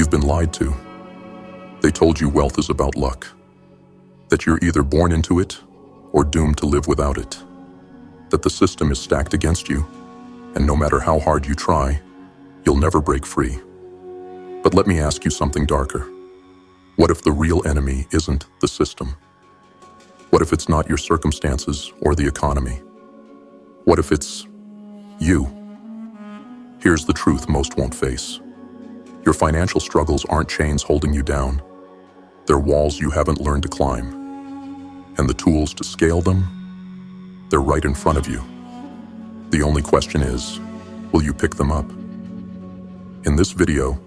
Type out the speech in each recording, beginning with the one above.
You've been lied to. They told you wealth is about luck, that you're either born into it or doomed to live without it, that the system is stacked against you, and no matter how hard you try, you'll never break free. But let me ask you something darker. What if the real enemy isn't the system? What if it's not your circumstances or the economy? What if it's you? Here's the truth most won't face. Your financial struggles aren't chains holding you down. They're walls you haven't learned to climb. And the tools to scale them, they're right in front of you. The only question is, will you pick them up? In this video,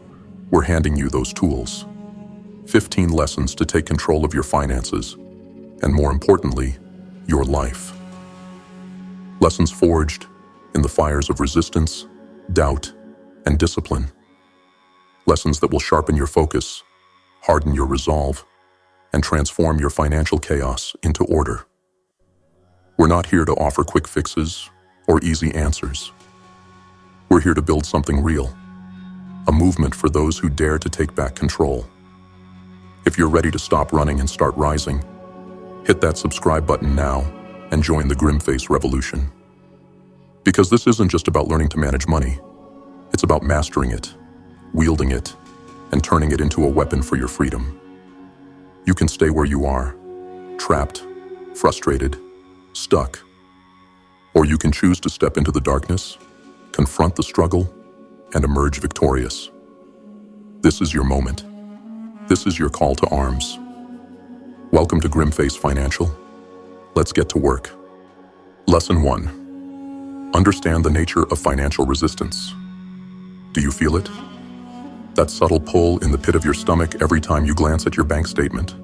we're handing you those tools. 15 lessons to take control of your finances, and more importantly, your life. Lessons forged in the fires of resistance, doubt, and discipline. Lessons that will sharpen your focus, harden your resolve, and transform your financial chaos into order. We're not here to offer quick fixes or easy answers. We're here to build something real, a movement for those who dare to take back control. If you're ready to stop running and start rising, hit that subscribe button now and join the GrimFace revolution. Because this isn't just about learning to manage money, it's about mastering it, wielding it, and turning it into a weapon for your freedom. You can stay where you are, trapped, frustrated, stuck. Or you can choose to step into the darkness, confront the struggle, and emerge victorious. This is your moment. This is your call to arms. Welcome to GrimFace Financial. Let's get to work. Lesson 1. Understand the nature of financial resistance. Do you feel it? That subtle pull in the pit of your stomach every time you glance at your bank statement.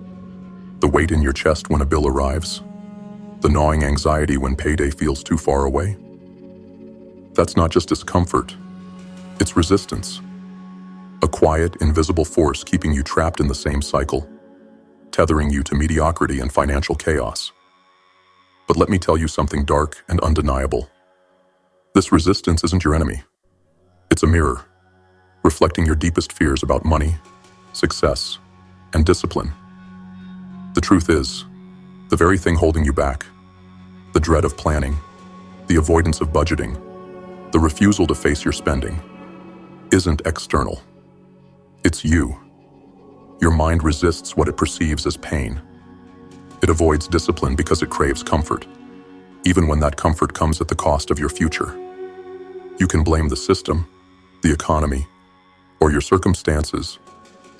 The weight in your chest when a bill arrives. The gnawing anxiety when payday feels too far away. That's not just discomfort. It's resistance. A quiet, invisible force keeping you trapped in the same cycle, tethering you to mediocrity and financial chaos. But let me tell you something dark and undeniable. This resistance isn't your enemy. It's a mirror, reflecting your deepest fears about money, success, and discipline. The truth is, the very thing holding you back, the dread of planning, the avoidance of budgeting, the refusal to face your spending, isn't external. It's you. Your mind resists what it perceives as pain. It avoids discipline because it craves comfort, even when that comfort comes at the cost of your future. You can blame the system, the economy, or your circumstances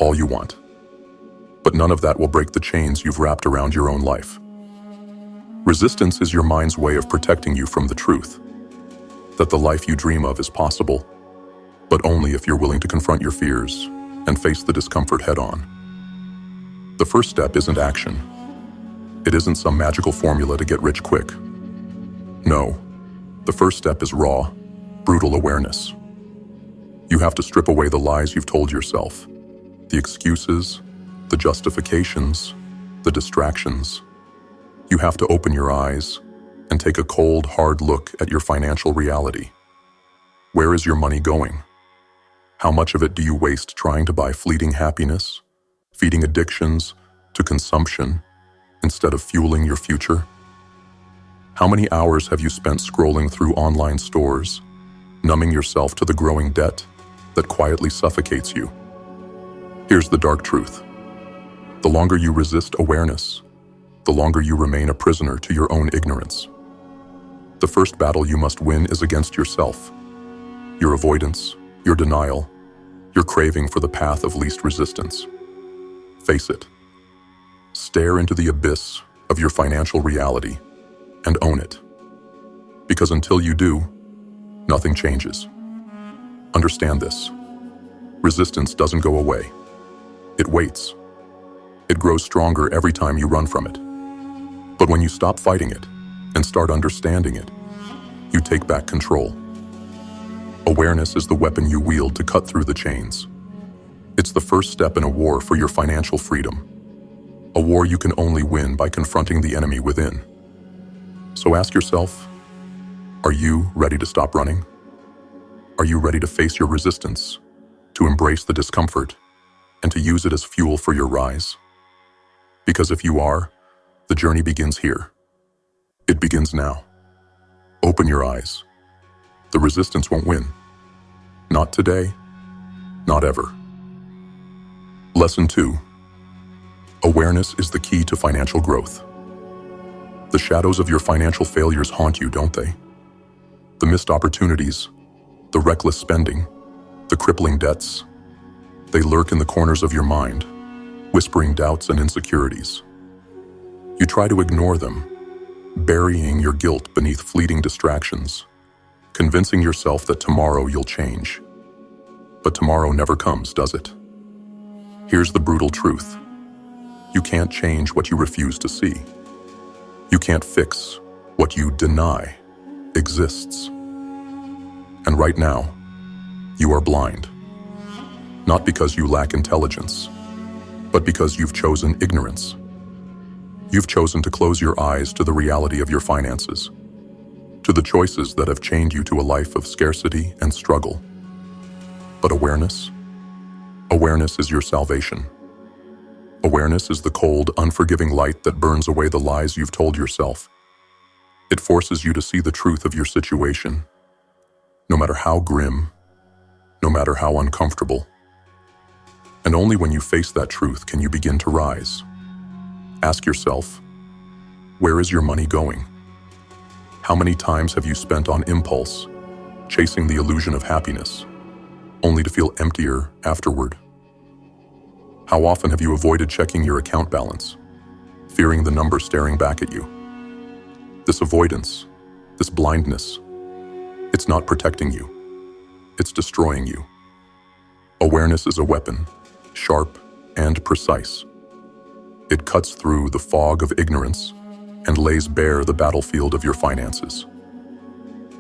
all you want. But none of that will break the chains you've wrapped around your own life. Resistance is your mind's way of protecting you from the truth, that the life you dream of is possible, but only if you're willing to confront your fears and face the discomfort head-on. The first step isn't action. It isn't some magical formula to get rich quick. No, the first step is raw, brutal awareness. You have to strip away the lies you've told yourself, the excuses, the justifications, the distractions. You have to open your eyes and take a cold, hard look at your financial reality. Where is your money going? How much of it do you waste trying to buy fleeting happiness, feeding addictions to consumption instead of fueling your future? How many hours have you spent scrolling through online stores, numbing yourself to the growing debt that quietly suffocates you? Here's the dark truth. The longer you resist awareness, the longer you remain a prisoner to your own ignorance. The first battle you must win is against yourself. Your avoidance, your denial, your craving for the path of least resistance. Face it. Stare into the abyss of your financial reality and own it. Because until you do, nothing changes. Understand this. Resistance doesn't go away. It waits. It grows stronger every time you run from it. But when you stop fighting it and start understanding it, you take back control. Awareness is the weapon you wield to cut through the chains. It's the first step in a war for your financial freedom. A war you can only win by confronting the enemy within. So ask yourself, are you ready to stop running? Are you ready to face your resistance, to embrace the discomfort, and to use it as fuel for your rise? Because if you are, the journey begins here. It begins now. Open your eyes. The resistance won't win. Not today, not ever. Lesson 2. Awareness is the key to financial growth. The shadows of your financial failures haunt you, don't they? The missed opportunities, the reckless spending, the crippling debts. They lurk in the corners of your mind, whispering doubts and insecurities. You try to ignore them, burying your guilt beneath fleeting distractions, convincing yourself that tomorrow you'll change. But tomorrow never comes, does it? Here's the brutal truth. You can't change what you refuse to see. You can't fix what you deny exists. And right now, you are blind. Not because you lack intelligence, but because you've chosen ignorance. You've chosen to close your eyes to the reality of your finances, to the choices that have chained you to a life of scarcity and struggle. But awareness is your salvation. Awareness is the cold, unforgiving light that burns away the lies you've told yourself. It forces you to see the truth of your situation, no matter how grim, no matter how uncomfortable. And only when you face that truth can you begin to rise. Ask yourself, where is your money going? How many times have you spent on impulse, chasing the illusion of happiness, only to feel emptier afterward? How often have you avoided checking your account balance, fearing the number staring back at you? This avoidance, this blindness, it's not protecting you, it's destroying you. Awareness is a weapon, sharp and precise. It cuts through the fog of ignorance and lays bare the battlefield of your finances.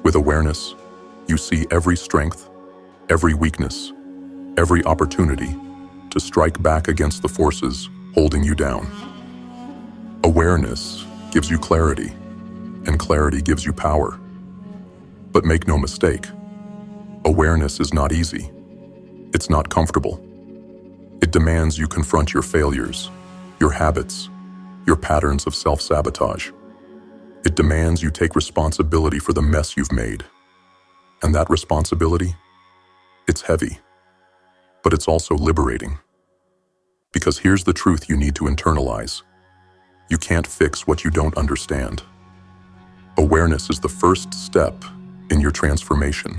With awareness, you see every strength, every weakness, every opportunity to strike back against the forces holding you down. Awareness gives you clarity, and clarity gives you power. But make no mistake, awareness is not easy. It's not comfortable. It demands you confront your failures, your habits, your patterns of self-sabotage. It demands you take responsibility for the mess you've made. And that responsibility, it's heavy, but it's also liberating. Because here's the truth you need to internalize. You can't fix what you don't understand. Awareness is the first step in your transformation.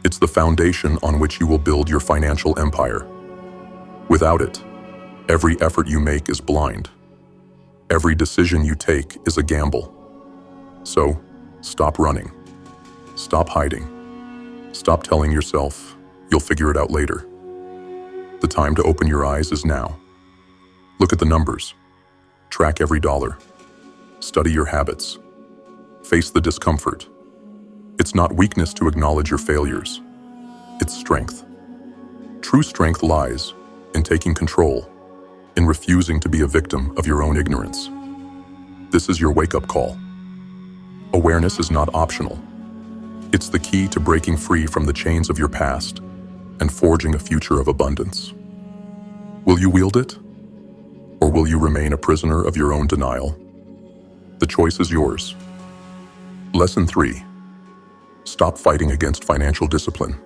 It's the foundation on which you will build your financial empire. Without it, every effort you make is blind. Every decision you take is a gamble. So, stop running. Stop hiding. Stop telling yourself you'll figure it out later. The time to open your eyes is now. Look at the numbers. Track every dollar. Study your habits. Face the discomfort. It's not weakness to acknowledge your failures. It's strength. True strength lies in taking control, in refusing to be a victim of your own ignorance. This is your wake-up call. Awareness is not optional. It's the key to breaking free from the chains of your past and forging a future of abundance. Will you wield it? Or will you remain a prisoner of your own denial? The choice is yours. Lesson 3. Stop fighting against financial discipline.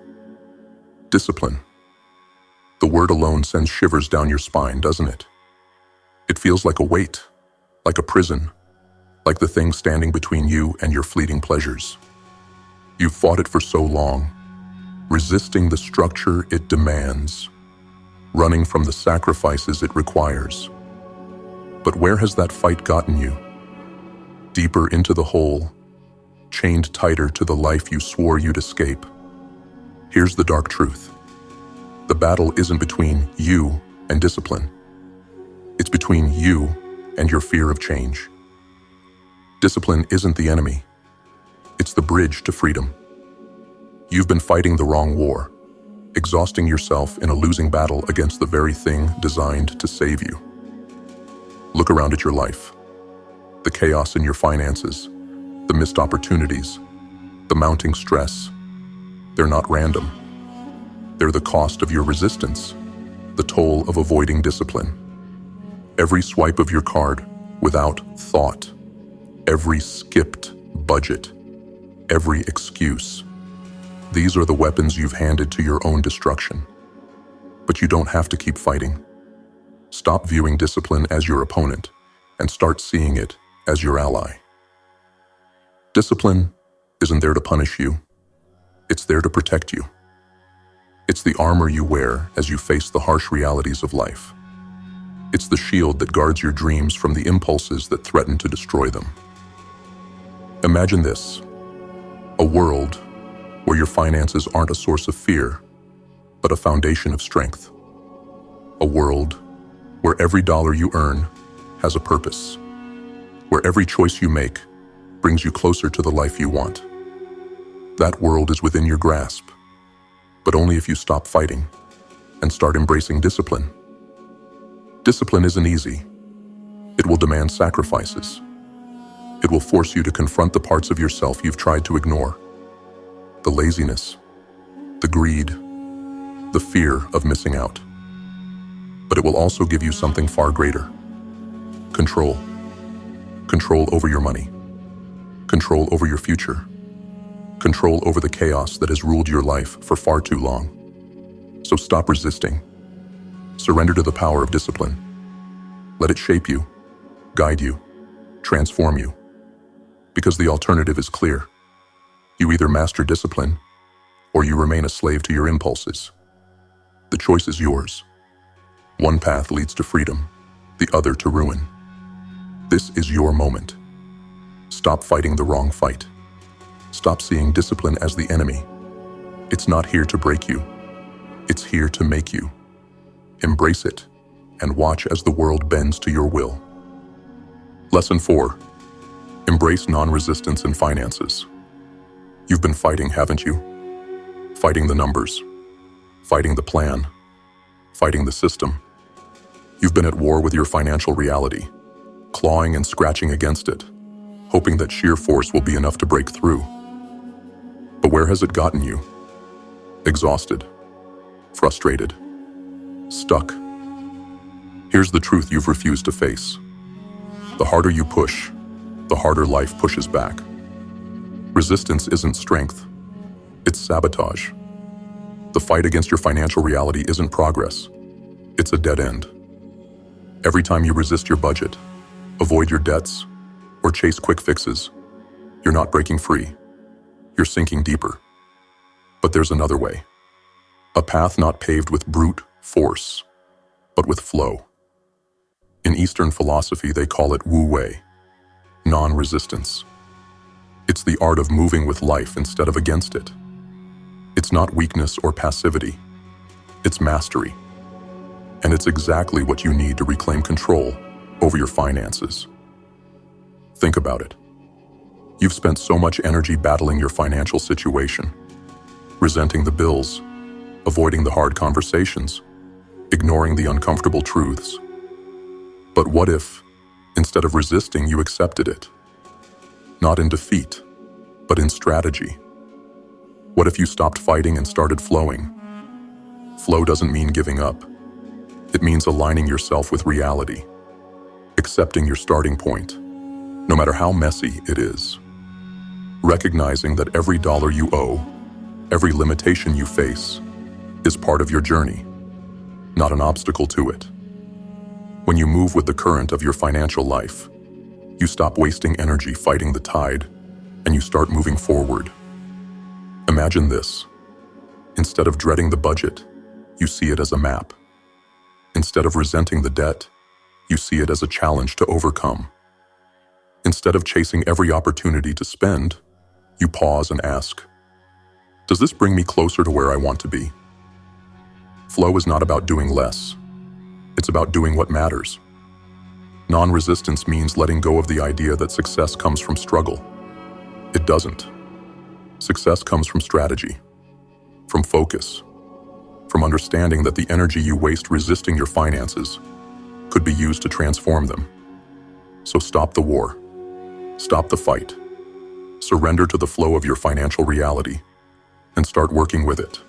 Discipline. The word alone sends shivers down your spine, doesn't it? It feels like a weight, like a prison, like the thing standing between you and your fleeting pleasures. You've fought it for so long, resisting the structure it demands, running from the sacrifices it requires. But where has that fight gotten you? Deeper into the hole, chained tighter to the life you swore you'd escape. Here's the dark truth. The battle isn't between you and discipline. It's between you and your fear of change. Discipline isn't the enemy. It's the bridge to freedom. You've been fighting the wrong war, exhausting yourself in a losing battle against the very thing designed to save you. Look around at your life. The chaos in your finances, the missed opportunities, the mounting stress. They're not random. They're the cost of your resistance, the toll of avoiding discipline. Every swipe of your card without thought, every skipped budget, every excuse. These are the weapons you've handed to your own destruction. But you don't have to keep fighting. Stop viewing discipline as your opponent and start seeing it as your ally. Discipline isn't there to punish you. It's there to protect you. It's the armor you wear as you face the harsh realities of life. It's the shield that guards your dreams from the impulses that threaten to destroy them. Imagine this: a world where your finances aren't a source of fear, but a foundation of strength. A world where every dollar you earn has a purpose, where every choice you make brings you closer to the life you want. That world is within your grasp, but only if you stop fighting and start embracing discipline. Discipline isn't easy. It will demand sacrifices. It will force you to confront the parts of yourself you've tried to ignore. The laziness, the greed, the fear of missing out. But it will also give you something far greater: control. Control over your money. Control over your future. Control over the chaos that has ruled your life for far too long. So stop resisting. Surrender to the power of discipline. Let it shape you, guide you, transform you. Because the alternative is clear. You either master discipline, or you remain a slave to your impulses. The choice is yours. One path leads to freedom, the other to ruin. This is your moment. Stop fighting the wrong fight. Stop seeing discipline as the enemy. It's not here to break you. It's here to make you. Embrace it and watch as the world bends to your will. Lesson 4. Embrace non-resistance in finances. You've been fighting, haven't you? Fighting the numbers. Fighting the plan. Fighting the system. You've been at war with your financial reality, clawing and scratching against it, hoping that sheer force will be enough to break through. But where has it gotten you? Exhausted, frustrated, stuck. Here's the truth you've refused to face. The harder you push, the harder life pushes back. Resistance isn't strength, it's sabotage. The fight against your financial reality isn't progress, it's a dead end. Every time you resist your budget, avoid your debts, or chase quick fixes, you're not breaking free. You're sinking deeper. But there's another way. A path not paved with brute force, but with flow. In Eastern philosophy, they call it wu-wei, non-resistance. It's the art of moving with life instead of against it. It's not weakness or passivity. It's mastery. And it's exactly what you need to reclaim control over your finances. Think about it. You've spent so much energy battling your financial situation, resenting the bills, avoiding the hard conversations, ignoring the uncomfortable truths. But what if, instead of resisting, you accepted it? Not in defeat, but in strategy. What if you stopped fighting and started flowing? Flow doesn't mean giving up. It means aligning yourself with reality, accepting your starting point, no matter how messy it is. Recognizing that every dollar you owe, every limitation you face, is part of your journey, not an obstacle to it. When you move with the current of your financial life, you stop wasting energy fighting the tide, and you start moving forward. Imagine this. Instead of dreading the budget, you see it as a map. Instead of resenting the debt, you see it as a challenge to overcome. Instead of chasing every opportunity to spend, you pause and ask, does this bring me closer to where I want to be? Flow is not about doing less. It's about doing what matters. Non-resistance means letting go of the idea that success comes from struggle. It doesn't. Success comes from strategy, from focus, from understanding that the energy you waste resisting your finances could be used to transform them. So stop the war. Stop the fight. Surrender to the flow of your financial reality and start working with it.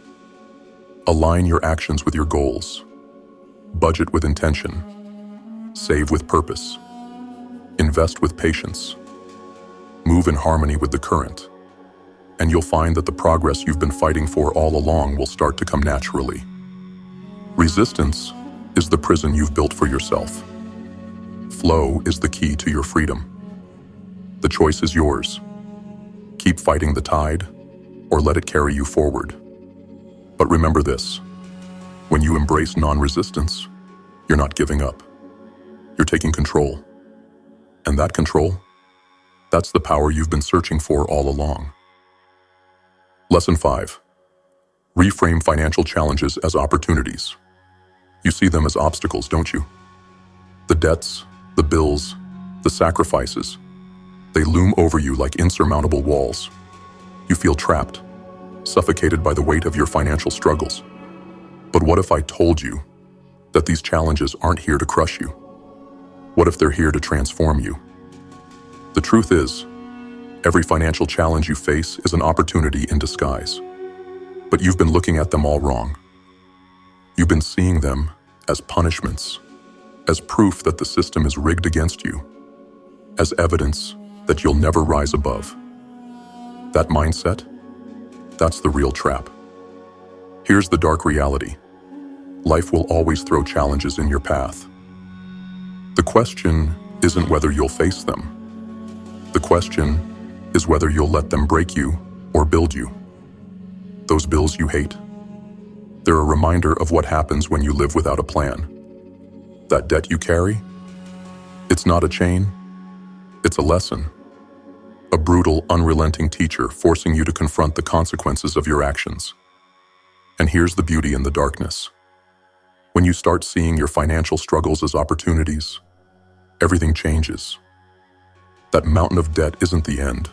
Align your actions with your goals. Budget with intention. Save with purpose. Invest with patience. Move in harmony with the current. And you'll find that the progress you've been fighting for all along will start to come naturally. Resistance is the prison you've built for yourself. Flow is the key to your freedom. The choice is yours. Keep fighting the tide, or let it carry you forward. But remember this: when you embrace non-resistance, you're not giving up. You're taking control. And that control, that's the power you've been searching for all along. Lesson 5. Reframe financial challenges as opportunities. You see them as obstacles, don't you? The debts, the bills, the sacrifices, they loom over you like insurmountable walls. You feel trapped, suffocated by the weight of your financial struggles. But what if I told you that these challenges aren't here to crush you? What if they're here to transform you? The truth is, every financial challenge you face is an opportunity in disguise. But you've been looking at them all wrong. You've been seeing them as punishments, as proof that the system is rigged against you, as evidence that you'll never rise above. That mindset, that's the real trap. Here's the dark reality. Life will always throw challenges in your path. The question isn't whether you'll face them. The question is whether you'll let them break you or build you. Those bills you hate, they're a reminder of what happens when you live without a plan. That debt you carry, it's not a chain, it's a lesson. A brutal, unrelenting teacher forcing you to confront the consequences of your actions. And here's the beauty in the darkness. When you start seeing your financial struggles as opportunities, everything changes. That mountain of debt isn't the end.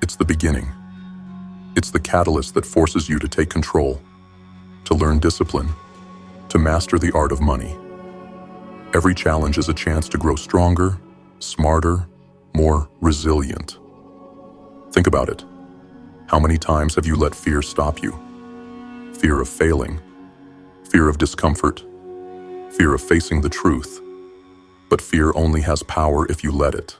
It's the beginning. It's the catalyst that forces you to take control, to learn discipline, to master the art of money. Every challenge is a chance to grow stronger, smarter, more resilient. Think about it. How many times have you let fear stop you? Fear of failing, fear of discomfort, fear of facing the truth. But fear only has power if you let it.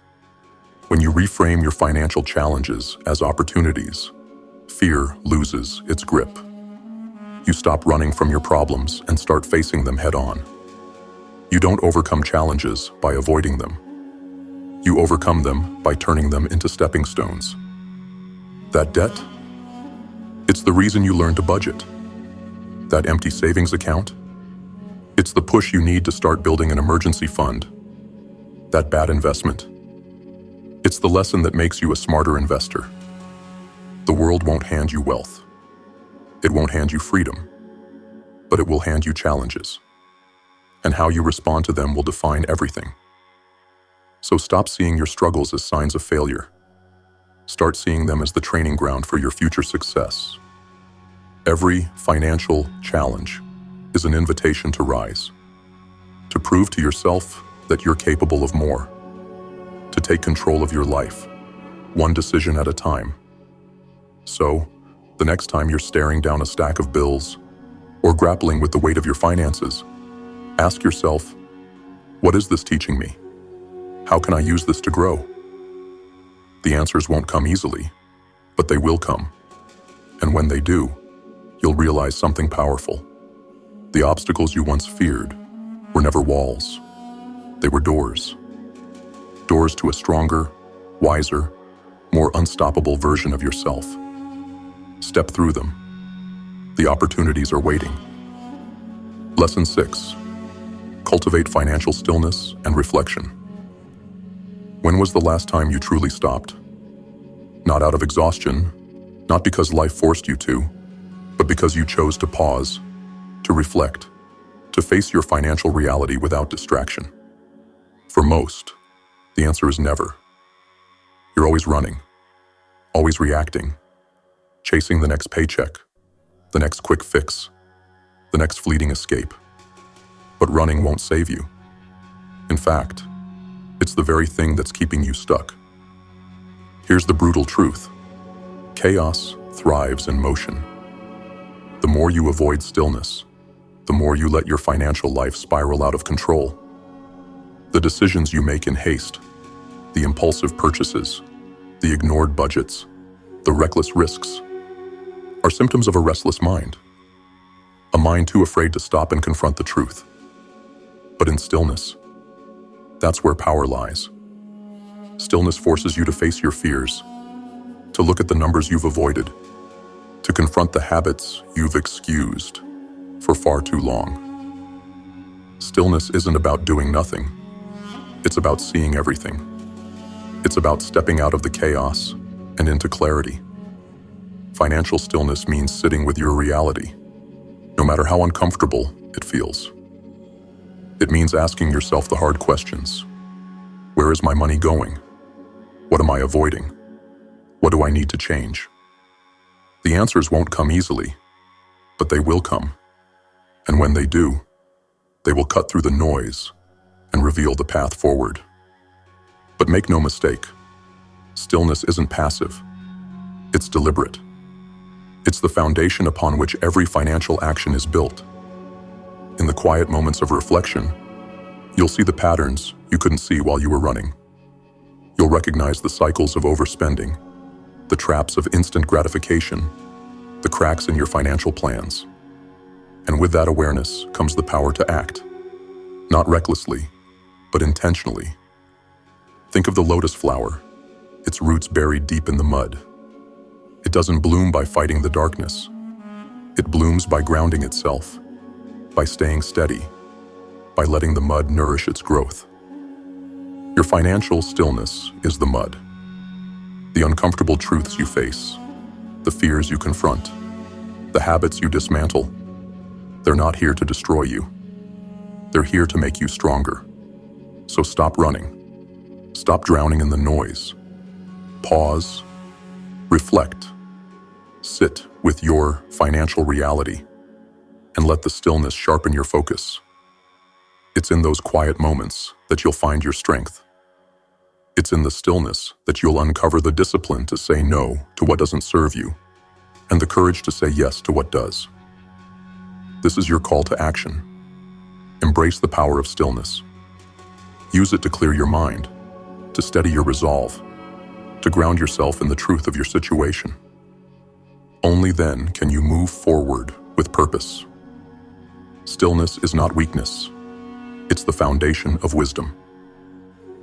When you reframe your financial challenges as opportunities, fear loses its grip. You stop running from your problems and start facing them head on. You don't overcome challenges by avoiding them. You overcome them by turning them into stepping stones. That debt? It's the reason you learn to budget. That empty savings account? It's the push you need to start building an emergency fund. That bad investment? It's the lesson that makes you a smarter investor. The world won't hand you wealth. It won't hand you freedom. But it will hand you challenges. And how you respond to them will define everything. So stop seeing your struggles as signs of failure. Start seeing them as the training ground for your future success. Every financial challenge is an invitation to rise, to prove to yourself that you're capable of more, to take control of your life, one decision at a time. So, the next time you're staring down a stack of bills or grappling with the weight of your finances, ask yourself, what is this teaching me? How can I use this to grow? The answers won't come easily, but they will come. And when they do, you'll realize something powerful. The obstacles you once feared were never walls. They were doors. Doors to a stronger, wiser, more unstoppable version of yourself. Step through them. The opportunities are waiting. Lesson 6. Cultivate financial stillness and reflection. When was the last time you truly stopped? Not out of exhaustion, not because life forced you to, but because you chose to pause, to reflect, to face your financial reality without distraction. For most, the answer is never. You're always running, always reacting, chasing the next paycheck, the next quick fix, the next fleeting escape. But running won't save you. In fact, it's the very thing that's keeping you stuck. Here's the brutal truth. Chaos thrives in motion. The more you avoid stillness, the more you let your financial life spiral out of control. The decisions you make in haste, the impulsive purchases, the ignored budgets, the reckless risks, are symptoms of a restless mind. A mind too afraid to stop and confront the truth. But in stillness, that's where power lies. Stillness forces you to face your fears, to look at the numbers you've avoided, to confront the habits you've excused for far too long. Stillness isn't about doing nothing. It's about seeing everything. It's about stepping out of the chaos and into clarity. Financial stillness means sitting with your reality, no matter how uncomfortable it feels. It means asking yourself the hard questions. Where is my money going? What am I avoiding? What do I need to change? The answers won't come easily, but they will come. And when they do, they will cut through the noise and reveal the path forward. But make no mistake, stillness isn't passive. It's deliberate. It's the foundation upon which every financial action is built. In the quiet moments of reflection, you'll see the patterns you couldn't see while you were running. You'll recognize the cycles of overspending, the traps of instant gratification, the cracks in your financial plans. And with that awareness comes the power to act, not recklessly, but intentionally. Think of the lotus flower, its roots buried deep in the mud. It doesn't bloom by fighting the darkness. It blooms by grounding itself, by staying steady, by letting the mud nourish its growth. Your financial stillness is the mud. The uncomfortable truths you face, the fears you confront, the habits you dismantle, they're not here to destroy you. They're here to make you stronger. So stop running. Stop drowning in the noise. Pause. Reflect. Sit with your financial reality and let the stillness sharpen your focus. It's in those quiet moments that you'll find your strength. It's in the stillness that you'll uncover the discipline to say no to what doesn't serve you and the courage to say yes to what does. This is your call to action. Embrace the power of stillness. Use it to clear your mind, to steady your resolve, to ground yourself in the truth of your situation. Only then can you move forward with purpose. Stillness is not weakness. It's the foundation of wisdom.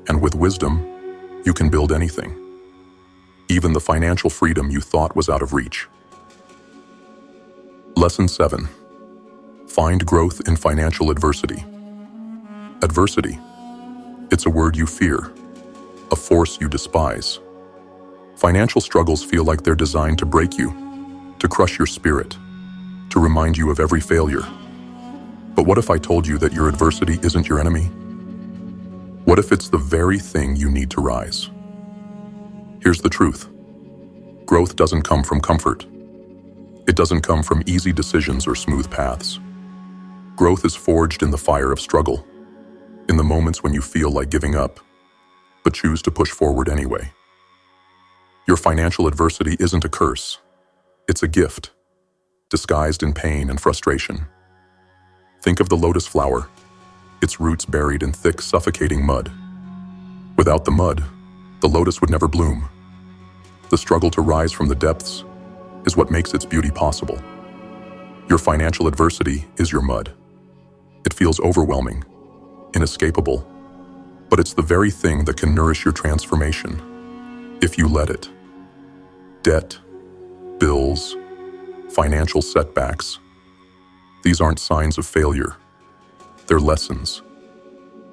And with wisdom, you can build anything, even the financial freedom you thought was out of reach. Lesson 7. Find growth in financial adversity. Adversity. It's a word you fear, a force you despise. Financial struggles feel like they're designed to break you, to crush your spirit, to remind you of every failure. But what if I told you that your adversity isn't your enemy? What if it's the very thing you need to rise? Here's the truth. Growth doesn't come from comfort. It doesn't come from easy decisions or smooth paths. Growth is forged in the fire of struggle, in the moments when you feel like giving up, but choose to push forward anyway. Your financial adversity isn't a curse. It's a gift, disguised in pain and frustration. Think of the lotus flower, its roots buried in thick, suffocating mud. Without the mud, the lotus would never bloom. The struggle to rise from the depths is what makes its beauty possible. Your financial adversity is your mud. It feels overwhelming, inescapable, but it's the very thing that can nourish your transformation, if you let it. Debt, bills, financial setbacks. These aren't signs of failure. They're lessons.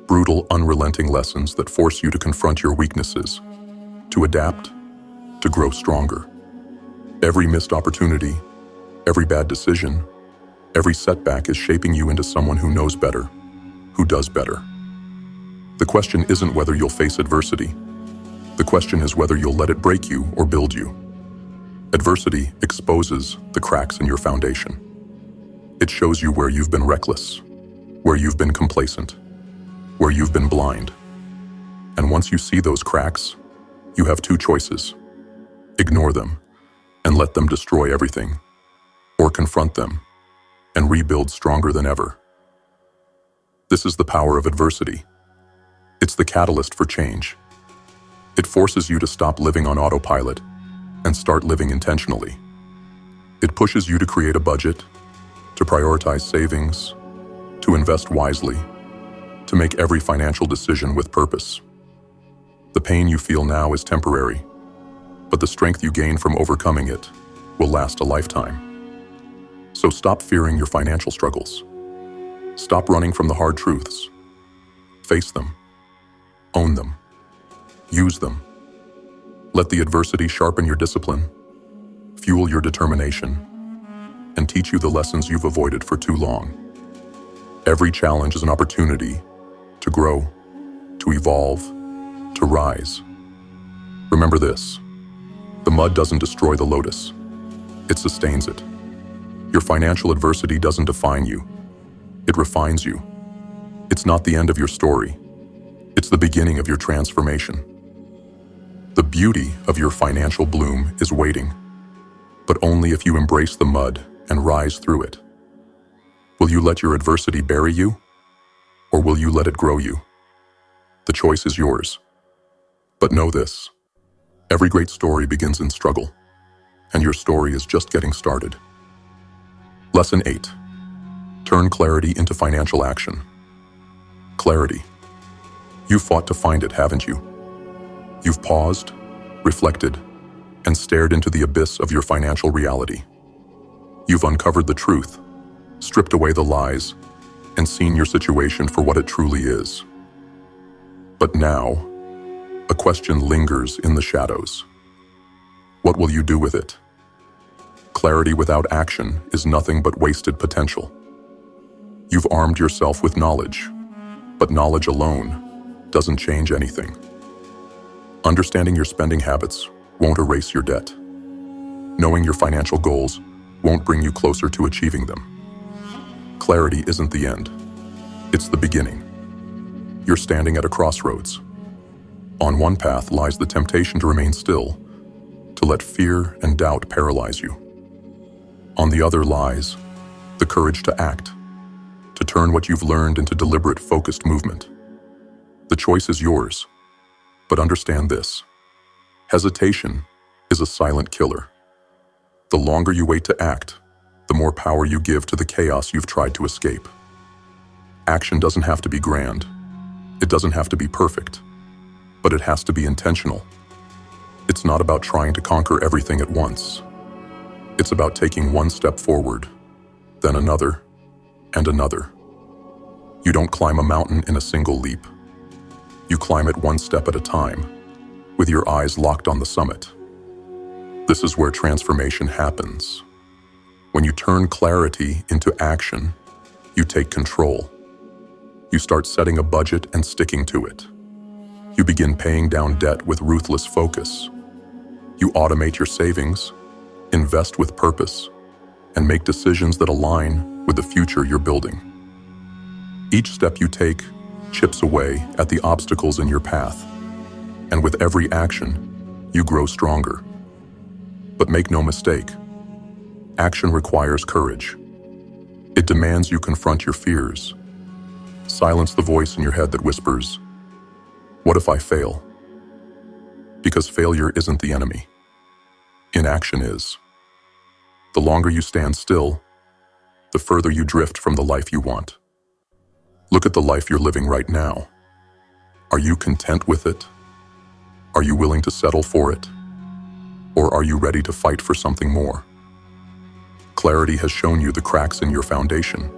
Brutal, unrelenting lessons that force you to confront your weaknesses, to adapt, to grow stronger. Every missed opportunity, every bad decision, every setback is shaping you into someone who knows better, who does better. The question isn't whether you'll face adversity. The question is whether you'll let it break you or build you. Adversity exposes the cracks in your foundation. It shows you where you've been reckless, where you've been complacent, where you've been blind. And once you see those cracks, you have two choices. Ignore them and let them destroy everything, or confront them and rebuild stronger than ever. This is the power of adversity. It's the catalyst for change. It forces you to stop living on autopilot and start living intentionally. It pushes you to create a budget, to prioritize savings, to invest wisely, to make every financial decision with purpose. The pain you feel now is temporary, but the strength you gain from overcoming it will last a lifetime. So stop fearing your financial struggles. Stop running from the hard truths. Face them. Own them. Use them. Let the adversity sharpen your discipline, fuel your determination, and teach you the lessons you've avoided for too long. Every challenge is an opportunity to grow, to evolve, to rise. Remember this: the mud doesn't destroy the lotus, it sustains it. Your financial adversity doesn't define you, it refines you. It's not the end of your story, it's the beginning of your transformation. The beauty of your financial bloom is waiting, but only if you embrace the mud and rise through it. Will you let your adversity bury you, or will you let it grow you? The choice is yours. But know this: every great story begins in struggle, and your story is just getting started. Lesson 8. Turn clarity into financial action. Clarity. You've fought to find it, haven't you? You've paused, reflected, and stared into the abyss of your financial reality. You've uncovered the truth, stripped away the lies, and seen your situation for what it truly is. But now, a question lingers in the shadows. What will you do with it? Clarity without action is nothing but wasted potential. You've armed yourself with knowledge, but knowledge alone doesn't change anything. Understanding your spending habits won't erase your debt. Knowing your financial goals won't bring you closer to achieving them. Clarity isn't the end. It's the beginning. You're standing at a crossroads. On one path lies the temptation to remain still, to let fear and doubt paralyze you. On the other lies the courage to act, to turn what you've learned into deliberate, focused movement. The choice is yours, but understand this: hesitation is a silent killer. The longer you wait to act, the more power you give to the chaos you've tried to escape. Action doesn't have to be grand. It doesn't have to be perfect, but it has to be intentional. It's not about trying to conquer everything at once. It's about taking one step forward, then another, and another. You don't climb a mountain in a single leap. You climb it one step at a time, with your eyes locked on the summit. This is where transformation happens. When you turn clarity into action, you take control. You start setting a budget and sticking to it. You begin paying down debt with ruthless focus. You automate your savings, invest with purpose, and make decisions that align with the future you're building. Each step you take chips away at the obstacles in your path, and with every action, you grow stronger. But make no mistake, action requires courage. It demands you confront your fears. Silence the voice in your head that whispers, "What if I fail?" Because failure isn't the enemy. Inaction is. The longer you stand still, the further you drift from the life you want. Look at the life you're living right now. Are you content with it? Are you willing to settle for it? Or are you ready to fight for something more? Clarity has shown you the cracks in your foundation.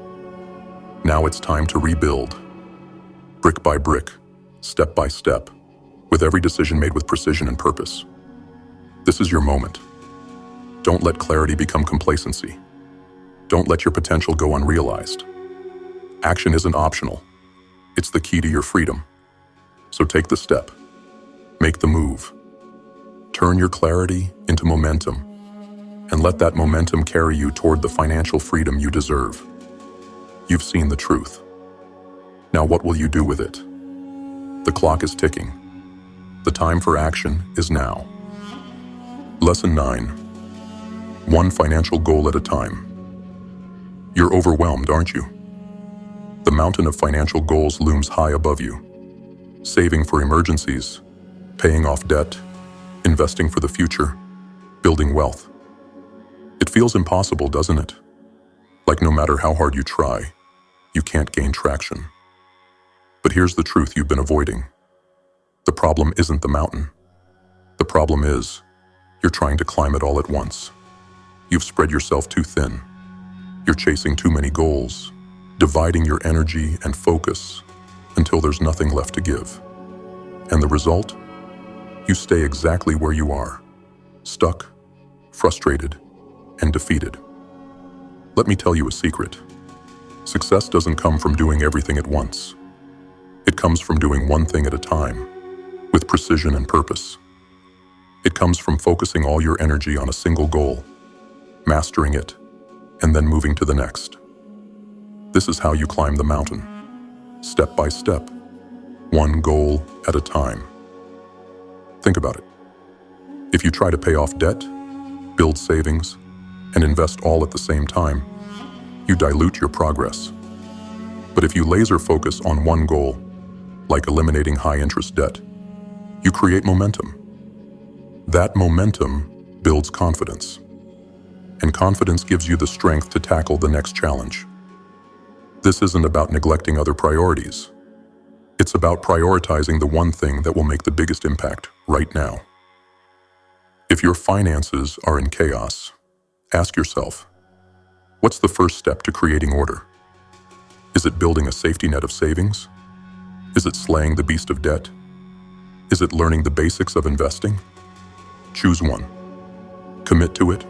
Now it's time to rebuild. Brick by brick, step by step, with every decision made with precision and purpose. This is your moment. Don't let clarity become complacency. Don't let your potential go unrealized. Action isn't optional. It's the key to your freedom. So take the step. Make the move. Turn your clarity into momentum, and let that momentum carry you toward the financial freedom you deserve. You've seen the truth. Now what will you do with it? The clock is ticking. The time for action is now. Lesson 9. One financial goal at a time. You're overwhelmed, aren't you? The mountain of financial goals looms high above you. Saving for emergencies, paying off debt, investing for the future, building wealth. It feels impossible, doesn't it? Like no matter how hard you try, you can't gain traction. But here's the truth you've been avoiding. The problem isn't the mountain. The problem is, you're trying to climb it all at once. You've spread yourself too thin. You're chasing too many goals, dividing your energy and focus until there's nothing left to give. And the result? You stay exactly where you are, stuck, frustrated, and defeated. Let me tell you a secret. Success doesn't come from doing everything at once. It comes from doing one thing at a time, with precision and purpose. It comes from focusing all your energy on a single goal, mastering it, and then moving to the next. This is how you climb the mountain, step by step, one goal at a time. Think about it. If you try to pay off debt, build savings, and invest all at the same time, you dilute your progress. But if you laser focus on one goal, like eliminating high-interest debt, you create momentum. That momentum builds confidence. And confidence gives you the strength to tackle the next challenge. This isn't about neglecting other priorities. It's about prioritizing the one thing that will make the biggest impact right now. If your finances are in chaos, ask yourself, what's the first step to creating order? Is it building a safety net of savings? Is it slaying the beast of debt? Is it learning the basics of investing? Choose one. Commit to it.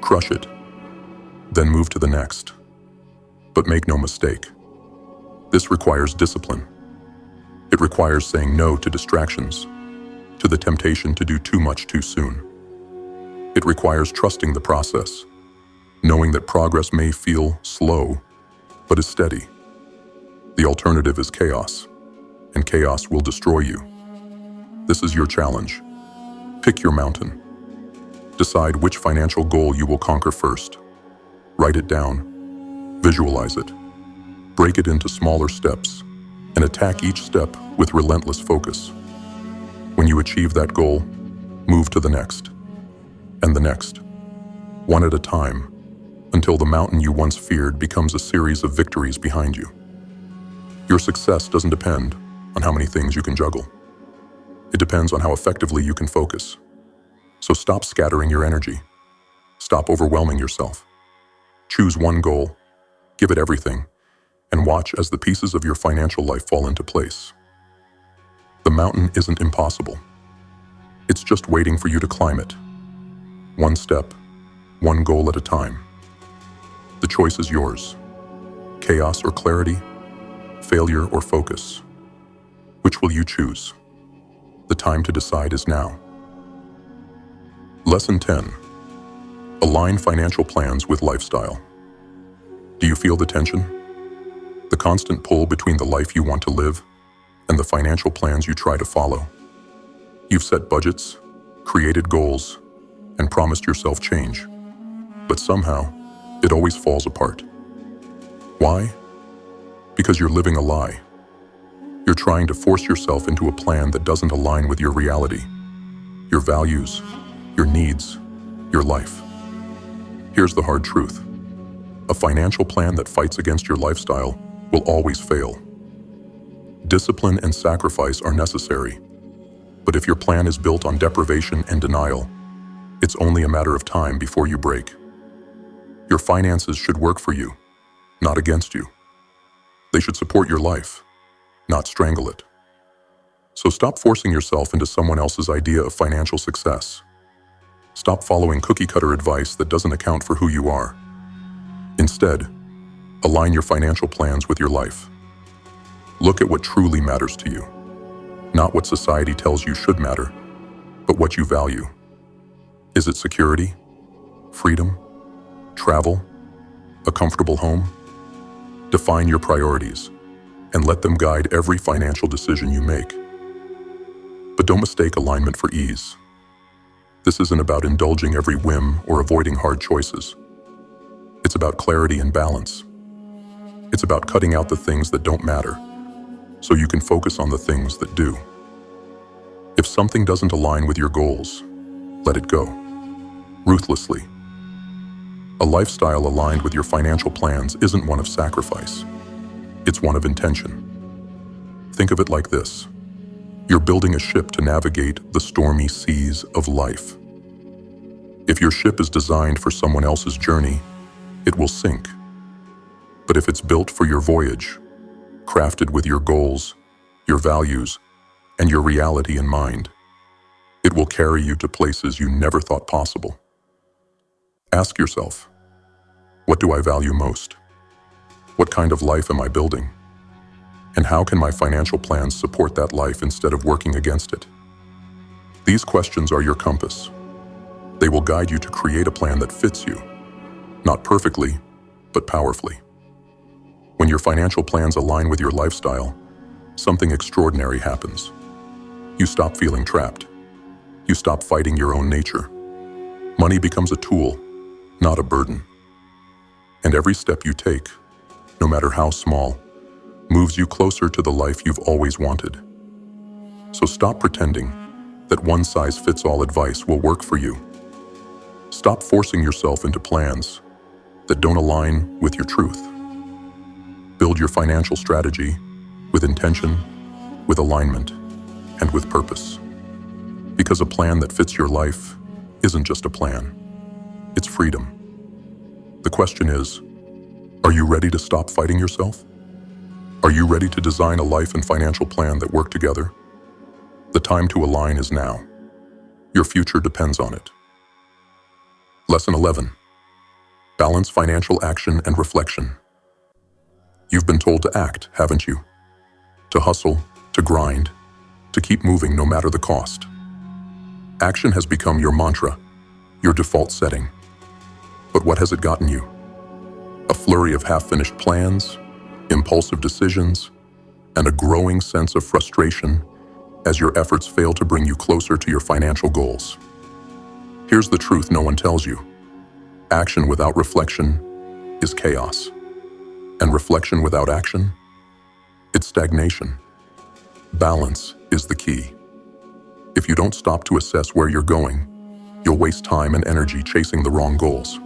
Crush it. Then move to the next. But make no mistake, this requires discipline. It requires saying no to distractions, to the temptation to do too much too soon. It requires trusting the process, knowing that progress may feel slow, but is steady. The alternative is chaos, and chaos will destroy you. This is your challenge. Pick your mountain. Decide which financial goal you will conquer first. Write it down. Visualize it. Break it into smaller steps, and attack each step with relentless focus. When you achieve that goal, move to the next, and the next, one at a time, until the mountain you once feared becomes a series of victories behind you. Your success doesn't depend on how many things you can juggle. It depends on how effectively you can focus. So stop scattering your energy. Stop overwhelming yourself. Choose one goal, give it everything, and watch as the pieces of your financial life fall into place. The mountain isn't impossible. It's just waiting for you to climb it. One step, one goal at a time. The choice is yours. Chaos or clarity, failure or focus. Which will you choose? The time to decide is now. Lesson 10. Align financial plans with lifestyle. Do you feel the tension? The constant pull between the life you want to live and the financial plans you try to follow. You've set budgets, created goals, and promised yourself change. But somehow, it always falls apart. Why? Because you're living a lie. You're trying to force yourself into a plan that doesn't align with your reality, your values, your needs, your life. Here's the hard truth. A financial plan that fights against your lifestyle will always fail. Discipline and sacrifice are necessary, but if your plan is built on deprivation and denial, it's only a matter of time before you break. Your finances should work for you, not against you. They should support your life, not strangle it. So stop forcing yourself into someone else's idea of financial success. Stop following cookie-cutter advice that doesn't account for who you are. Instead, align your financial plans with your life. Look at what truly matters to you, not what society tells you should matter, but what you value. Is it security, freedom, travel, a comfortable home? Define your priorities and let them guide every financial decision you make. But don't mistake alignment for ease. This isn't about indulging every whim or avoiding hard choices. It's about clarity and balance. It's about cutting out the things that don't matter, so you can focus on the things that do. If something doesn't align with your goals, let it go, ruthlessly. A lifestyle aligned with your financial plans isn't one of sacrifice. It's one of intention. Think of it like this. You're building a ship to navigate the stormy seas of life. If your ship is designed for someone else's journey, it will sink. But if it's built for your voyage, crafted with your goals, your values, and your reality in mind, it will carry you to places you never thought possible. Ask yourself, what do I value most? What kind of life am I building? And how can my financial plans support that life instead of working against it? These questions are your compass. They will guide you to create a plan that fits you, not perfectly, but powerfully. When your financial plans align with your lifestyle, something extraordinary happens. You stop feeling trapped. You stop fighting your own nature. Money becomes a tool, not a burden. And every step you take, no matter how small, moves you closer to the life you've always wanted. So stop pretending that one-size-fits-all advice will work for you. Stop forcing yourself into plans that don't align with your truth. Build your financial strategy with intention, with alignment, and with purpose. Because a plan that fits your life isn't just a plan, it's freedom. The question is, are you ready to stop fighting yourself? Are you ready to design a life and financial plan that work together? The time to align is now. Your future depends on it. Lesson 11. Balance financial action and reflection. You've been told to act, haven't you? To hustle, to grind, to keep moving no matter the cost. Action has become your mantra, your default setting. But what has it gotten you? A flurry of half-finished plans, impulsive decisions, and a growing sense of frustration as your efforts fail to bring you closer to your financial goals. Here's the truth no one tells you. Action without reflection is chaos. And reflection without action? It's stagnation. Balance is the key. If you don't stop to assess where you're going, you'll waste time and energy chasing the wrong goals.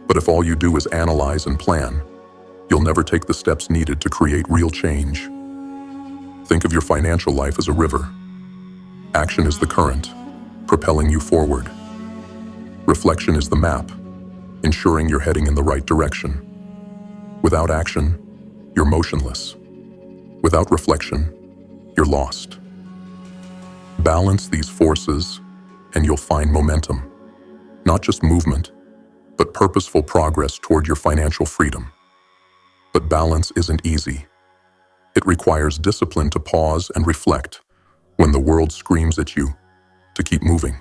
But if all you do is analyze and plan, you'll never take the steps needed to create real change. Think of your financial life as a river. Action is the current, propelling you forward. Reflection is the map, ensuring you're heading in the right direction. Without action, you're motionless. Without reflection, you're lost. Balance these forces, and you'll find momentum. Not just movement, but purposeful progress toward your financial freedom. But balance isn't easy. It requires discipline to pause and reflect when the world screams at you to keep moving.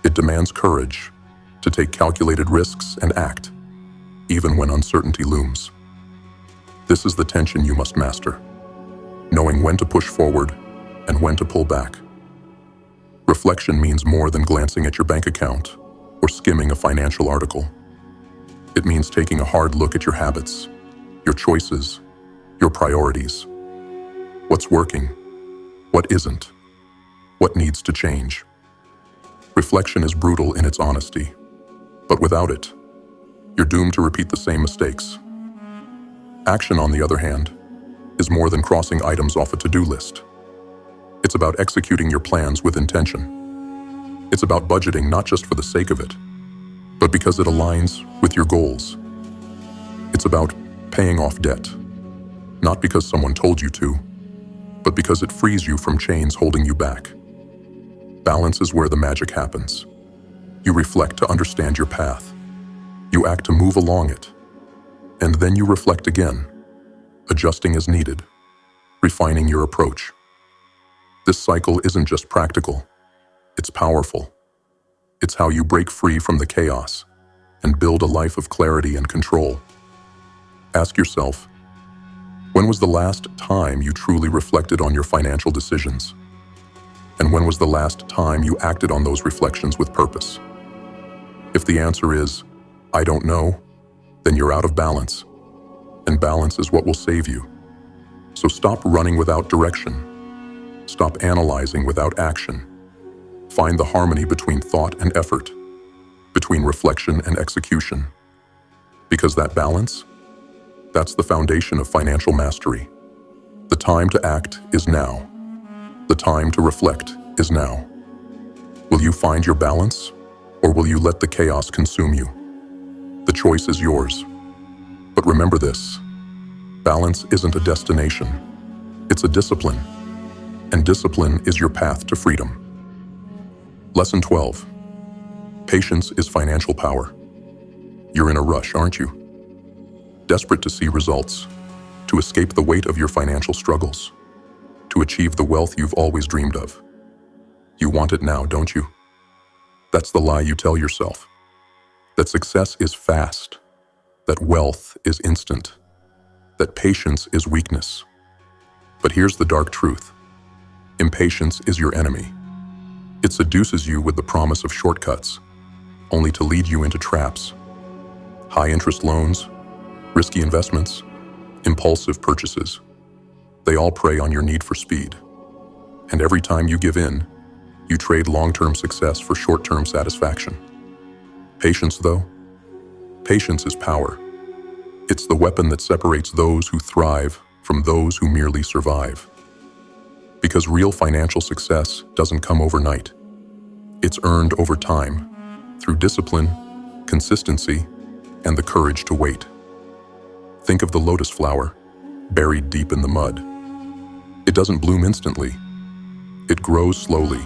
It demands courage to take calculated risks and act, even when uncertainty looms. This is the tension you must master, knowing when to push forward and when to pull back. Reflection means more than glancing at your bank account or skimming a financial article. It means taking a hard look at your habits, your choices, your priorities. What's working? What isn't? What needs to change? Reflection is brutal in its honesty, but without it, you're doomed to repeat the same mistakes. Action, on the other hand, is more than crossing items off a to-do list. It's about executing your plans with intention. It's about budgeting not just for the sake of it, but because it aligns with your goals. It's about paying off debt, not because someone told you to, but because it frees you from chains holding you back. Balance is where the magic happens. You reflect to understand your path. You act to move along it. And then you reflect again, adjusting as needed, refining your approach. This cycle isn't just practical, it's powerful. It's how you break free from the chaos and build a life of clarity and control. Ask yourself, when was the last time you truly reflected on your financial decisions? And when was the last time you acted on those reflections with purpose? If the answer is, I don't know, then you're out of balance. And balance is what will save you. So stop running without direction. Stop analyzing without action. Find the harmony between thought and effort, between reflection and execution. Because that balance, that's the foundation of financial mastery. The time to act is now. The time to reflect is now. Will you find your balance, or will you let the chaos consume you? The choice is yours. But remember this, balance isn't a destination. It's a discipline. And discipline is your path to freedom. Lesson 12. Patience is financial power. You're in a rush, aren't you? Desperate to see results, to escape the weight of your financial struggles, to achieve the wealth you've always dreamed of. You want it now, don't you? That's the lie you tell yourself. That success is fast, that wealth is instant, that patience is weakness. But here's the dark truth. Impatience is your enemy. It seduces you with the promise of shortcuts, only to lead you into traps. High-interest loans, risky investments, impulsive purchases. They all prey on your need for speed. And every time you give in, you trade long-term success for short-term satisfaction. Patience, though? Patience is power. It's the weapon that separates those who thrive from those who merely survive. Because real financial success doesn't come overnight. It's earned over time, through discipline, consistency, and the courage to wait. Think of the lotus flower, buried deep in the mud. It doesn't bloom instantly. It grows slowly,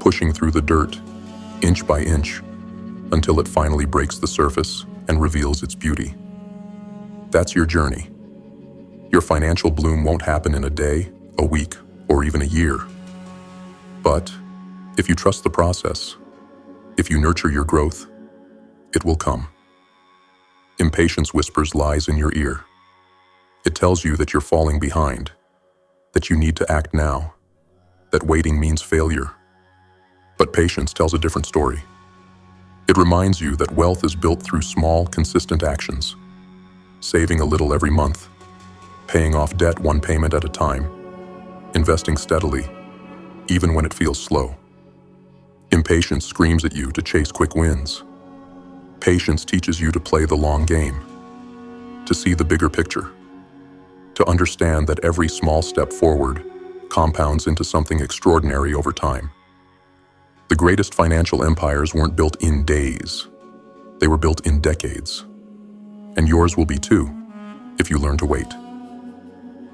pushing through the dirt, inch by inch, until it finally breaks the surface and reveals its beauty. That's your journey. Your financial bloom won't happen in a day, a week, or even a year. But if you trust the process, if you nurture your growth, it will come. Impatience whispers lies in your ear. It tells you that you're falling behind, that you need to act now, that waiting means failure. But patience tells a different story. It reminds you that wealth is built through small, consistent actions, saving a little every month, paying off debt one payment at a time, investing steadily, even when it feels slow. Impatience screams at you to chase quick wins. Patience teaches you to play the long game, to see the bigger picture, to understand that every small step forward compounds into something extraordinary over time. The greatest financial empires weren't built in days. They were built in decades. And yours will be too, if you learn to wait.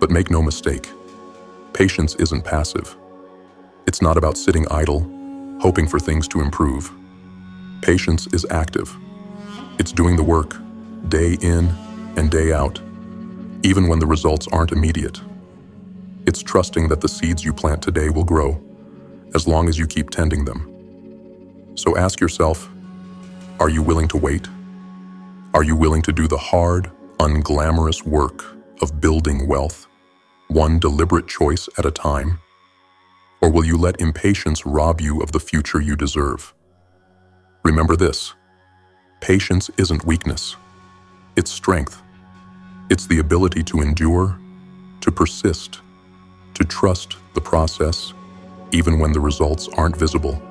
But make no mistake, patience isn't passive. It's not about sitting idle, hoping for things to improve. Patience is active. It's doing the work, day in and day out, even when the results aren't immediate. It's trusting that the seeds you plant today will grow, as long as you keep tending them. So ask yourself, are you willing to wait? Are you willing to do the hard, unglamorous work of building wealth, one deliberate choice at a time? Or will you let impatience rob you of the future you deserve? Remember this, patience isn't weakness, it's strength. It's the ability to endure, to persist, to trust the process, even when the results aren't visible.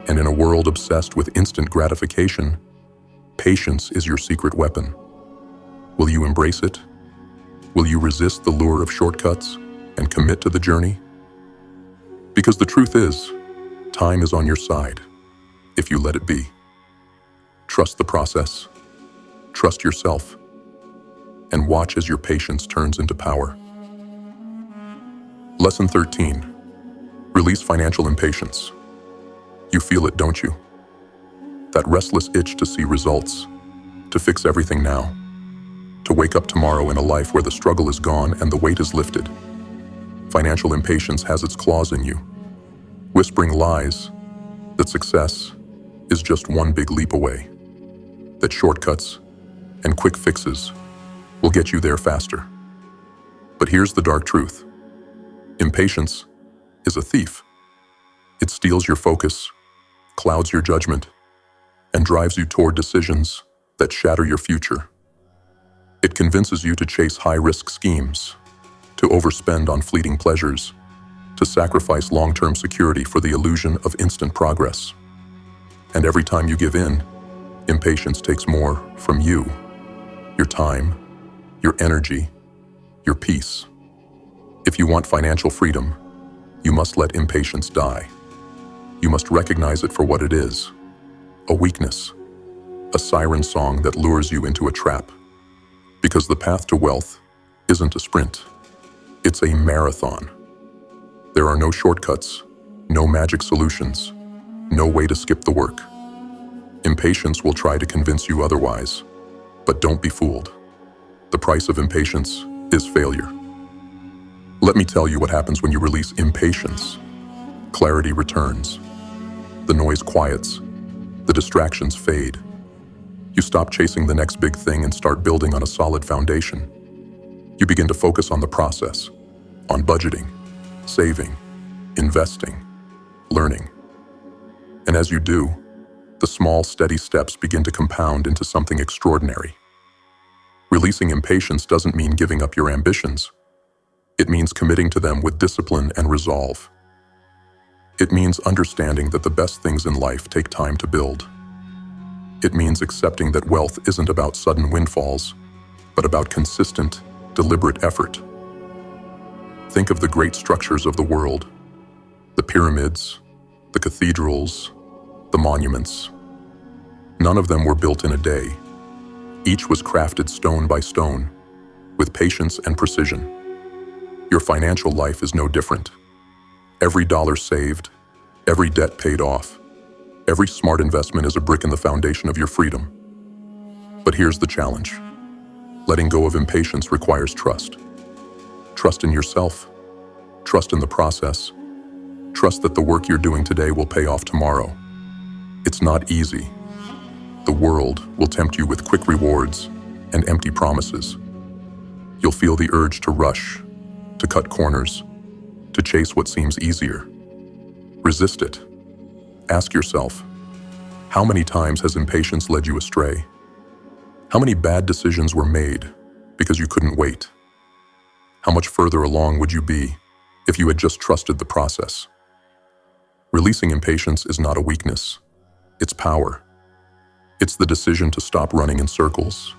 And in a world obsessed with instant gratification, patience is your secret weapon. Will you embrace it? Will you resist the lure of shortcuts and commit to the journey? Because the truth is, time is on your side, if you let it be. Trust the process, trust yourself, and watch as your patience turns into power. Lesson 13. Release financial impatience. You feel it, don't you? That restless itch to see results, to fix everything now, to wake up tomorrow in a life where the struggle is gone and the weight is lifted. Financial impatience has its claws in you, whispering lies that success is just one big leap away, that shortcuts and quick fixes will get you there faster. But here's the dark truth. Impatience is a thief. It steals your focus, clouds your judgment, and drives you toward decisions that shatter your future. It convinces you to chase high-risk schemes, to overspend on fleeting pleasures, to sacrifice long-term security for the illusion of instant progress. And every time you give in, impatience takes more from you, your time, your energy, your peace. If you want financial freedom, you must let impatience die. You must recognize it for what it is, a weakness, a siren song that lures you into a trap. Because the path to wealth isn't a sprint, it's a marathon. There are no shortcuts, no magic solutions, no way to skip the work. Impatience will try to convince you otherwise, but don't be fooled. The price of impatience is failure. Let me tell you what happens when you release impatience. Clarity returns. The noise quiets. The distractions fade. You stop chasing the next big thing and start building on a solid foundation. You begin to focus on the process, on budgeting, saving, investing, learning. And as you do, the small, steady steps begin to compound into something extraordinary. Releasing impatience doesn't mean giving up your ambitions. It means committing to them with discipline and resolve. It means understanding that the best things in life take time to build. It means accepting that wealth isn't about sudden windfalls, but about consistent, deliberate effort. Think of the great structures of the world, the pyramids, the cathedrals, the monuments. None of them were built in a day. Each was crafted stone by stone, with patience and precision. Your financial life is no different. Every dollar saved, every debt paid off, every smart investment is a brick in the foundation of your freedom. But here's the challenge. Letting go of impatience requires trust. Trust in yourself, trust in the process, trust that the work you're doing today will pay off tomorrow. It's not easy. The world will tempt you with quick rewards and empty promises. You'll feel the urge to rush, to cut corners, to chase what seems easier. Resist it. Ask yourself, how many times has impatience led you astray? How many bad decisions were made because you couldn't wait? How much further along would you be if you had just trusted the process? Releasing impatience is not a weakness. It's power. It's the decision to stop running in circles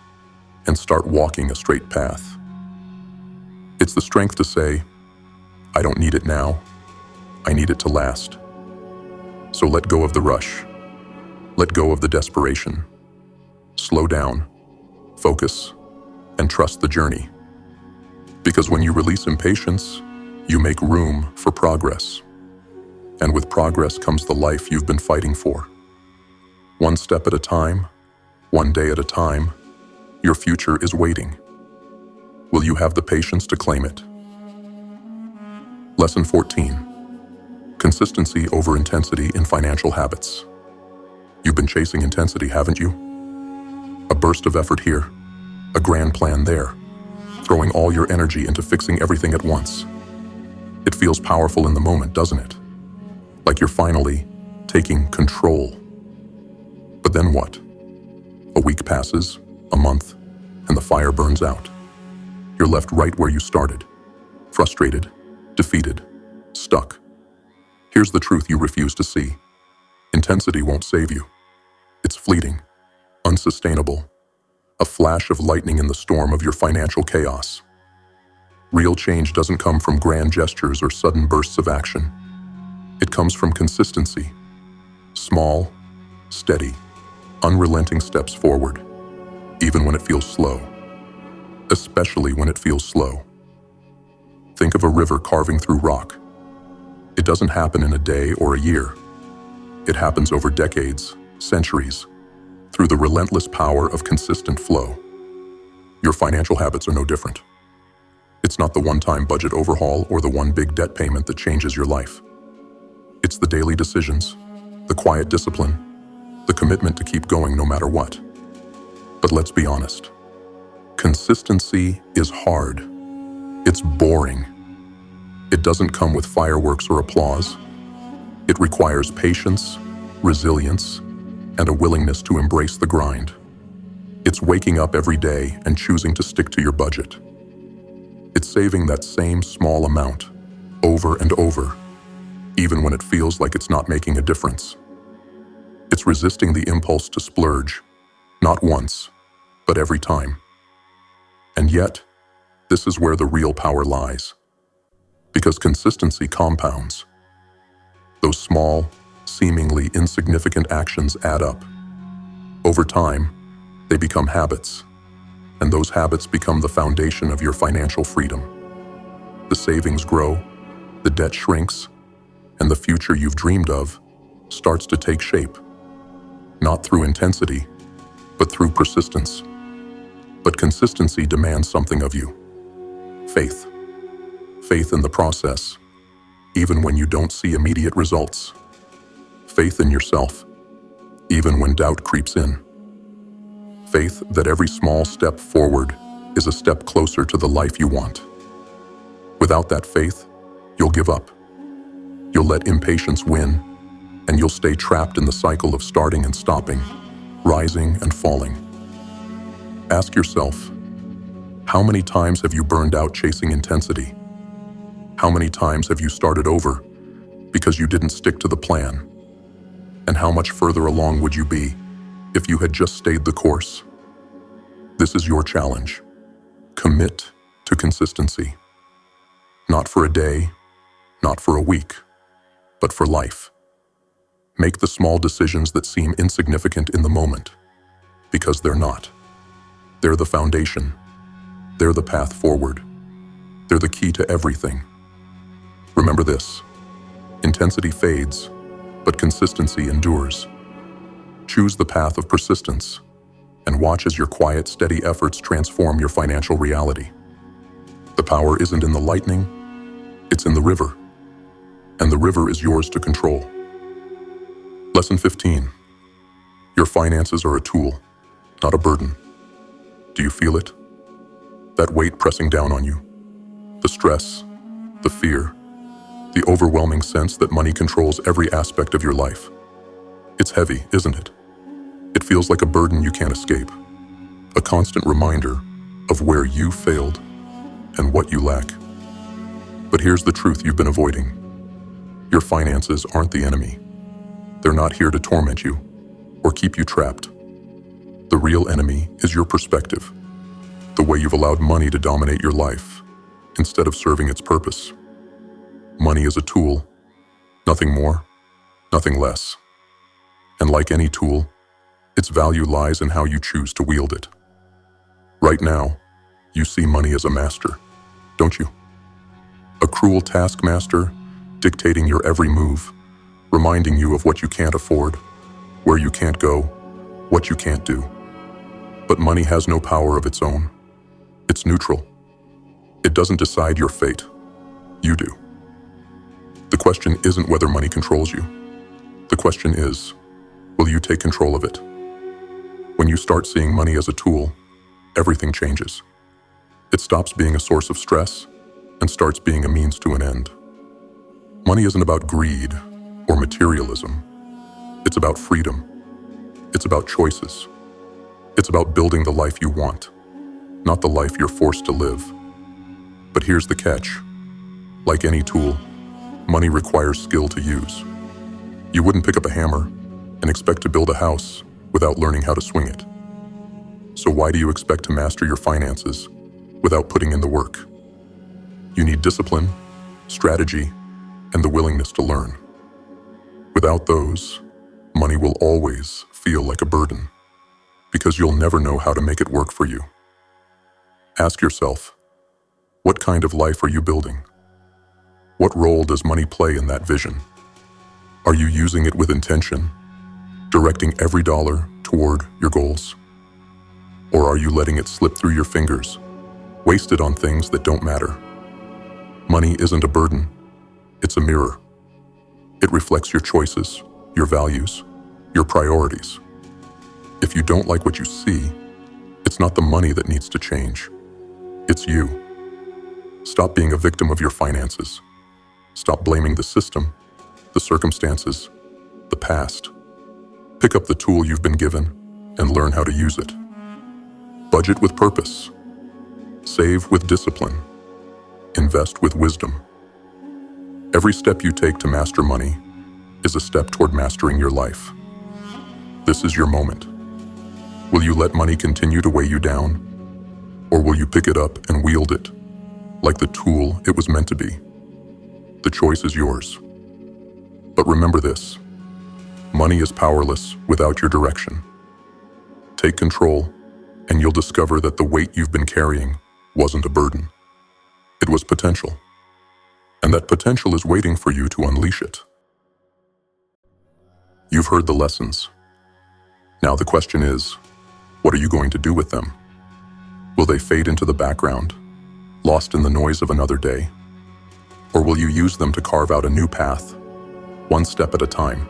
and start walking a straight path. It's the strength to say, I don't need it now. I need it to last. So let go of the rush. Let go of the desperation. Slow down, focus, and trust the journey. Because when you release impatience, you make room for progress. And with progress comes the life you've been fighting for. One step at a time, one day at a time, your future is waiting. Will you have the patience to claim it? Lesson 14. Consistency over intensity in financial habits. You've been chasing intensity, haven't you? A burst of effort here, a grand plan there, throwing all your energy into fixing everything at once. It feels powerful in the moment, doesn't it? Like you're finally taking control. But then what? A week passes, a month, and the fire burns out. You're left right where you started, frustrated, defeated, stuck. Here's the truth you refuse to see. Intensity won't save you. It's fleeting, unsustainable, a flash of lightning in the storm of your financial chaos. Real change doesn't come from grand gestures or sudden bursts of action. It comes from consistency, small, steady, unrelenting steps forward, even when it feels slow, especially when it feels slow. Think of a river carving through rock. It doesn't happen in a day or a year. It happens over decades, centuries, through the relentless power of consistent flow. Your financial habits are no different. It's not the one-time budget overhaul or the one big debt payment that changes your life. It's the daily decisions, the quiet discipline, the commitment to keep going no matter what. But let's be honest. Consistency is hard. It's boring. It doesn't come with fireworks or applause. It requires patience, resilience, and a willingness to embrace the grind. It's waking up every day and choosing to stick to your budget. It's saving that same small amount over and over, even when it feels like it's not making a difference. It's resisting the impulse to splurge, not once, but every time. And yet, this is where the real power lies. Because consistency compounds. Those small, seemingly insignificant actions add up. Over time, they become habits, and those habits become the foundation of your financial freedom. The savings grow, the debt shrinks, and the future you've dreamed of starts to take shape. Not through intensity, but through persistence. But consistency demands something of you. Faith. Faith in the process, even when you don't see immediate results. Faith in yourself, even when doubt creeps in. Faith that every small step forward is a step closer to the life you want. Without that faith, you'll give up. You'll let impatience win, and you'll stay trapped in the cycle of starting and stopping, rising and falling. Ask yourself, how many times have you burned out chasing intensity? How many times have you started over because you didn't stick to the plan? And how much further along would you be if you had just stayed the course? This is your challenge. Commit to consistency. Not for a day, not for a week, but for life. Make the small decisions that seem insignificant in the moment, because they're not. They're the foundation. They're the path forward. They're the key to everything. Remember this: intensity fades, but consistency endures. Choose the path of persistence, and watch as your quiet, steady efforts transform your financial reality. The power isn't in the lightning, it's in the river. And the river is yours to control. Lesson 15. Your finances are a tool, not a burden. Do you feel it? That weight pressing down on you. The stress, the fear, the overwhelming sense that money controls every aspect of your life. It's heavy, isn't it? It feels like a burden you can't escape. A constant reminder of where you failed and what you lack. But here's the truth you've been avoiding. Your finances aren't the enemy. They're not here to torment you or keep you trapped. The real enemy is your perspective, the way you've allowed money to dominate your life instead of serving its purpose. Money is a tool, nothing more, nothing less. And like any tool, its value lies in how you choose to wield it. Right now, you see money as a master, don't you? A cruel taskmaster dictating your every move, reminding you of what you can't afford, where you can't go, what you can't do. But money has no power of its own. It's neutral. It doesn't decide your fate. You do. The question isn't whether money controls you. The question is, will you take control of it? When you start seeing money as a tool, everything changes. It stops being a source of stress and starts being a means to an end. Money isn't about greed or materialism. It's about freedom. It's about choices. It's about building the life you want, not the life you're forced to live. But here's the catch. Like any tool, money requires skill to use. You wouldn't pick up a hammer and expect to build a house without learning how to swing it. So why do you expect to master your finances without putting in the work? You need discipline, strategy, and the willingness to learn. Without those, money will always feel like a burden, because you'll never know how to make it work for you. Ask yourself, what kind of life are you building? What role does money play in that vision? Are you using it with intention, directing every dollar toward your goals? Or are you letting it slip through your fingers, wasted on things that don't matter? Money isn't a burden, it's a mirror. It reflects your choices, your values, your priorities. If you don't like what you see, it's not the money that needs to change. It's you. Stop being a victim of your finances. Stop blaming the system, the circumstances, the past. Pick up the tool you've been given and learn how to use it. Budget with purpose. Save with discipline. Invest with wisdom. Every step you take to master money is a step toward mastering your life. This is your moment. Will you let money continue to weigh you down? Or will you pick it up and wield it like the tool it was meant to be? The choice is yours. But remember this: money is powerless without your direction. Take control, and you'll discover that the weight you've been carrying wasn't a burden. It was potential. And that potential is waiting for you to unleash it. You've heard the lessons. Now the question is, what are you going to do with them? Will they fade into the background, lost in the noise of another day? Or will you use them to carve out a new path, one step at a time?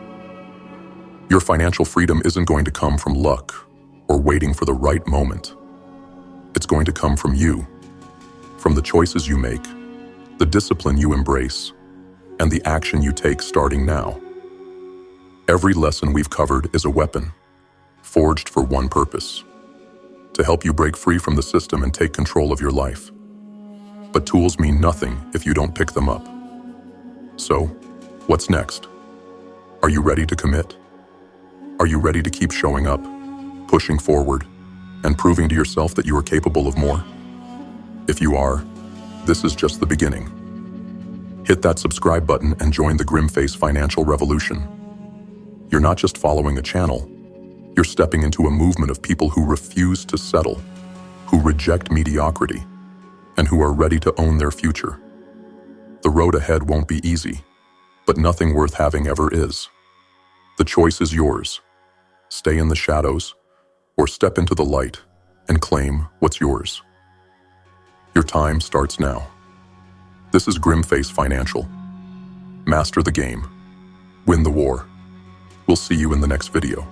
Your financial freedom isn't going to come from luck or waiting for the right moment. It's going to come from you, from the choices you make, the discipline you embrace, and the action you take starting now. Every lesson we've covered is a weapon, forged for one purpose: to help you break free from the system and take control of your life. But tools mean nothing if you don't pick them up. So, what's next? Are you ready to commit? Are you ready to keep showing up, pushing forward, and proving to yourself that you are capable of more? If you are, this is just the beginning. Hit that subscribe button and join the GrimFace Financial Revolution. You're not just following a channel, you're stepping into a movement of people who refuse to settle, who reject mediocrity, and who are ready to own their future. The road ahead won't be easy, but nothing worth having ever is. The choice is yours. Stay in the shadows, or step into the light and claim what's yours. Your time starts now. This is GrimFace Financial. Master the game. Win the war. We'll see you in the next video.